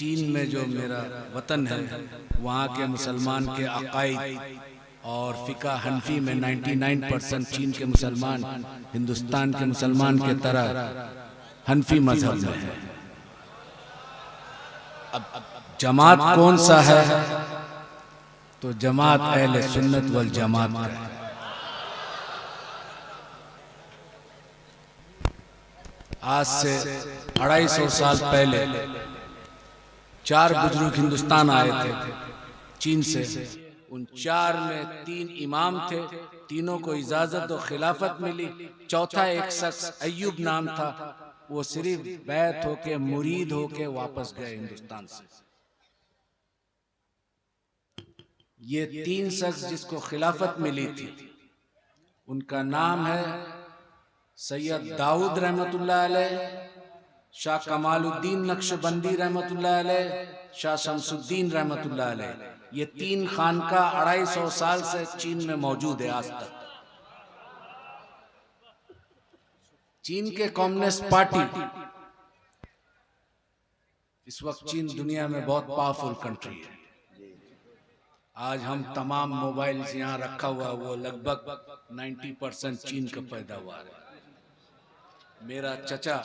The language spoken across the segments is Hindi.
चीन में जो मेरा वतन है, वहाँ के मुसलमान के अकायद और फ़िक़्ह हनफी में 99% चीन के मुसलमान हिंदुस्तान के मुसलमान के तरह हनफी मजहब में है। अब जमात कौन सा है, तो जमात अहले सुन्नत वल जमात का है। आज से 250 साल पहले 4 बुजुर्ग हिंदुस्तान आए थे चीन से। उन 4 में 3 इमाम थे, तीनों को इजाजत और खिलाफत मिली। चौथा एक शख्स अय्यूब नाम था, वो सिर्फ बैत होके मुरीद होके वापस गए हिंदुस्तान से। ये 3 शख्स जिसको खिलाफत मिली थी, उनका नाम है सैयद दाऊद रहमतुल्लाह अलैह, शाह कमालुद्दीन नक्शबंदी रहमतुल्लाह अलैह, शाह शमसुद्दीन रहमतुल्लाह अलैह। ये 3 खानका 250 साल से चीन में मौजूद है आज तक। चीन के कम्युनिस्ट पार्टी इस वक्त चीन दुनिया में बहुत पावरफुल कंट्री है। आज हम तमाम मोबाइल्स यहाँ रखा हुआ, वो लगभग 90% चीन का पैदावार है। मेरा चचा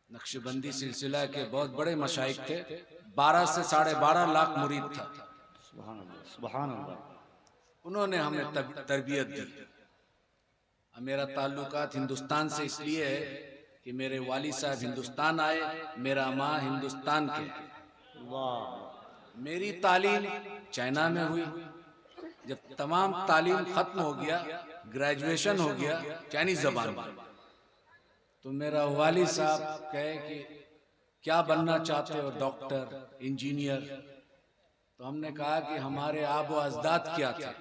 नक्शबंदी सिलसिला के बहुत बड़े मशाइख थे, 12 से 12.5 लाख मुरीद था। सुभान अल्लाह। उन्होंने हमें तरबियत दी। मेरा ताल्लुकात हिंदुस्तान से इसलिए है कि मेरे वाली साहब हिंदुस्तान आए, मेरा माँ हिंदुस्तान के। मेरी तालीम चाइना में हुई। जब तमाम तालीम खत्म हो गया, ग्रेजुएशन हो गया चाइनीज जबान में, तो मेरा वाली साहब कहे कि क्या बनना चाहते हो, डॉक्टर, इंजीनियर? तो हमने कहा कि हमारे आबो अजदाद क्या थे,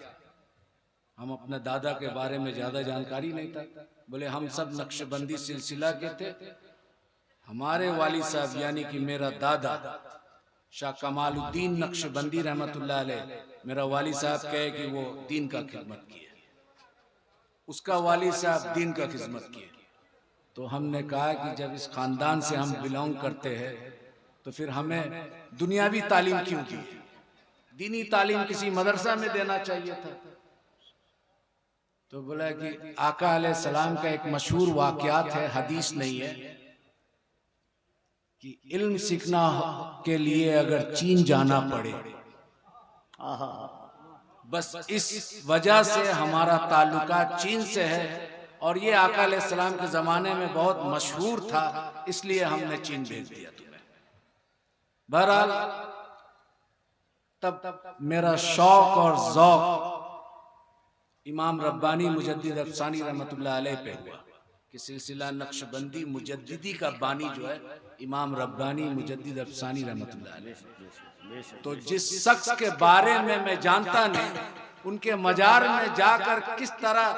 हम अपने दादा के बारे में ज्यादा जानकारी नहीं था। बोले हम सब नक्शबंदी सिलसिला के थे। हमारे वाली साहब यानी कि मेरा दादा शाह कमालुद्दीन नक्शबंदी रहमतुल्लाह अलैह, मेरा वाली साहब कहे कि वो दीन का खिदमत किए, उसका वाली साहब दीन का खिदमत किए। तो हमने कहा कि जब इस खानदान से हम बिलोंग करते हैं, तो फिर हमें दुनियावी तालीम क्यों दी? दीनी तालीम किसी मदरसा में देना चाहिए था। तो बोला कि आका अलैहिस्सलाम का एक मशहूर वाक़यात है, हदीस नहीं है, कि इल्म सीखना के लिए अगर चीन जाना पड़े, बस इस वजह से हमारा ताल्लुकात चीन से है, और ये आका अलैहिस्सलाम के जमाने में बहुत मशहूर था, इसलिए हमने चीन भेज दिया तुम्हें। बहरहाल तब मेरा शौक और ज़ौक़ इमाम रब्बानी मुजद्दिद अफ़सानी रहमतुल्लाह अलैह पे हुआ कि सिलसिला नक्शबंदी मुजद्दिदी का बानी जो है इमाम रब्बानी मुजद्दिद अफ़सानी रहमतुल्लाह अलैह। तो जिस शख्स के बारे में मैं जानता नहीं, उनके मजार में जाकर किस तरह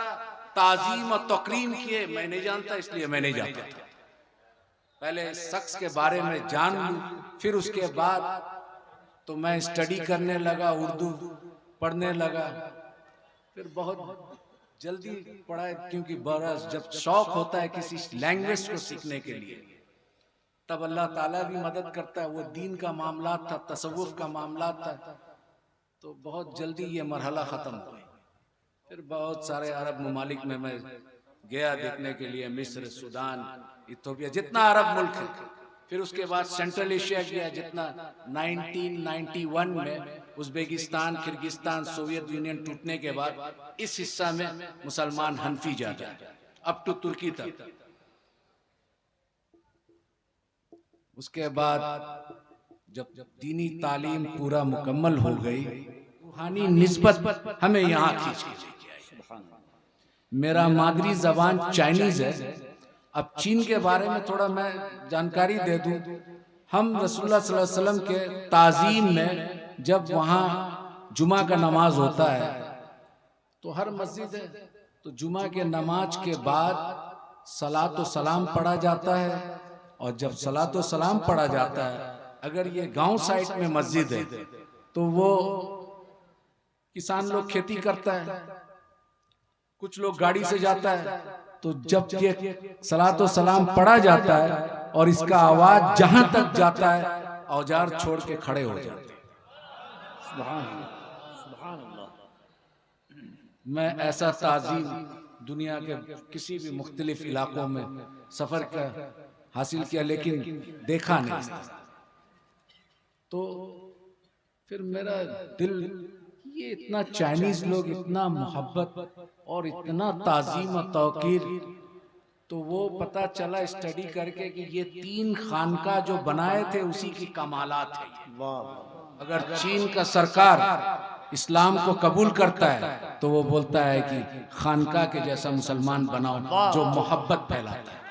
ताज़ीम और तकरीम किए मैं नहीं जानता, इसलिए मैं नहीं जाता था। पहले शख्स के बारे में जान लूं, फिर उसके बाद तो मैं स्टडी करने लगा, उर्दू पढ़ने लगा। फिर बहुत जल्दी पढ़ा, क्योंकि बरस जब शौक होता है किसी लैंग्वेज को सीखने के लिए, तब अल्लाह ताला भी मदद करता है। वो दीन का मामला था, तसव्वुफ का मामला था, तो बहुत जल्दी ये मरहला ख़त्म हो गई। फिर बहुत सारे अरब ममालिक में मैं गया देखने के लिए, मिस्र, सूडान, इथोपिया, जितना अरब मुल्क है। फिर उसके बाद सेंट्रल एशिया गया, जितना 1991 में उज़्बेकिस्तान, किर्गिस्तान, सोवियत यूनियन टूटने के बाद इस हिस्सा में मुसलमान हनफी ज्यादा है, अप टू तुर्की तक। उसके बाद जब दीनी तालीम पूरा मुकम्मल हो गई, रूहानी निस्बत हमें यहाँ खींच के लेके आई। मेरा मादरी जबान चाइनीज है। अब चीन के बारे में थोड़ा मैं जानकारी दे दूं। हम रसूलुल्लाह सल्लल्लाहु अलैहि वसल्लम के ताज़ीम में जब वहाँ जुमा का नमाज होता है, तो हर मस्जिद है, तो जुमा के नमाज के बाद सलात व सलाम पढ़ा जाता है। और जब सलात व सलाम पढ़ा जाता है, अगर ये गांव साइड में मस्जिद है, तो वो किसान लोग खेती करता है, कुछ लोग गाड़ी से जाता है, तो जब ये सलातो सलाम पढ़ा जाता है और इसका आवाज जहां तक जाता है औजार छोड़ के खड़े हो जाते हैं। सुभान अल्लाह, सुभान अल्लाह। मैं ऐसा ताजीम दुनिया के किसी भी मुख्तलिफ इलाकों में सफर का हासिल किया, लेकिन देखा नहीं। तो फिर मेरा दिल, ये इतना चाइनीज लोग इतना मोहब्बत और इतना ताजीम और तौकीर, तो वो पता चला स्टडी करके कि ये 3 खानका जो बनाए थे उसी की कमालात है। अगर चीन का सरकार इस्लाम को कबूल करता है तो वो बोलता है कि खानका के जैसा मुसलमान बनाओ जो मोहब्बत फैलाता है।